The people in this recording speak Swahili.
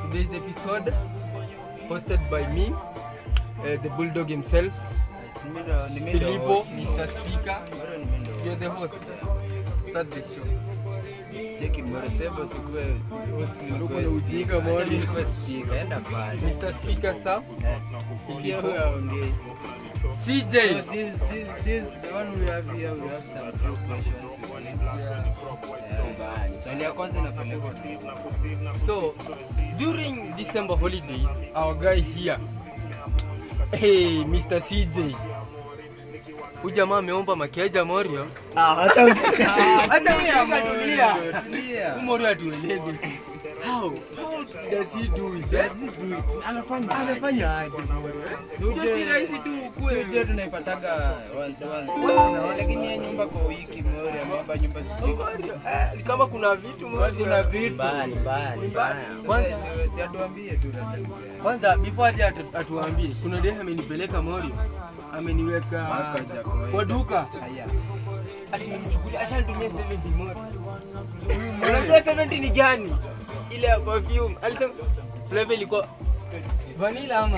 Today's episode hosted by me, the Bulldog himself, Filippo, Mr. Speaker. You're the host. Start the show. Check it, Morosebo, Sikwe, Ujika Mori. Mr. Speaker, sir. Here we are on the CJ. So this the one we have here. We have some few questions. So during December holidays, our guy here, hey, Mr. CJ, ujamaa ameomba makiaja Morio. Acha tulia. Morio atueleze. How does he do it? Anafanya aje? Si rahisi tu kweli. Sio tunaipataga once. Lakini nyumba kwa wiki Morio ameomba nyumba ziko. Kama kuna vitu Morio, kuna vitu. Bali. Kwanza si atuambie tu. Kwanza before aje atuambie. Kuna demu amenipeleka Morio. Ameniweka kwa duka. Haya. Atanichukulia ashanitumia 70 Morio. Unajua 70 ni gani? Ile ya perfume. Alisema flavor ilikuwa vanilla ama